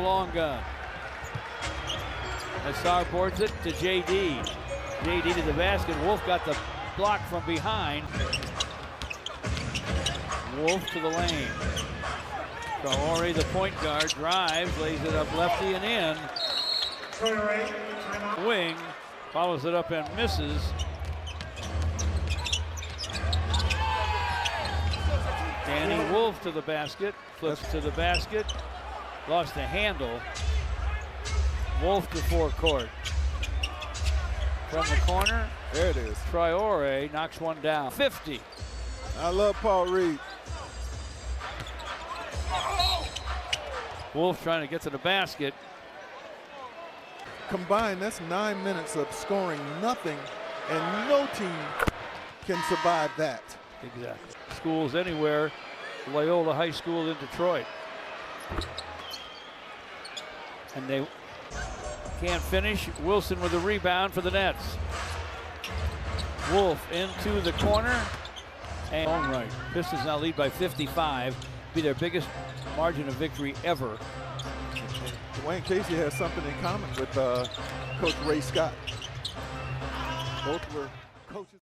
long gun. Nassar boards it to JD. JD to the basket. Wolf got the block from behind. Wolf to the lane. Traore, the point guard, drives, lays it up lefty and in. Wing, follows it up and misses. Danny Wolf to the basket, flips to the basket, lost the handle. Wolf to forecourt. From the corner, there it is. Traore knocks one down. 50. I love Paul Reed. Wolf trying to get to the basket. Combined, that's 9 minutes of scoring nothing, and no team can survive that. Exactly. Schools anywhere, Loyola High School in Detroit. And they can't finish. Wilson with a rebound for the Nets. Wolf into the corner. And all right. Pistons now lead by 55. Be their biggest margin of victory ever. Dwayne Casey has something in common with Coach Ray Scott. Both were coaches.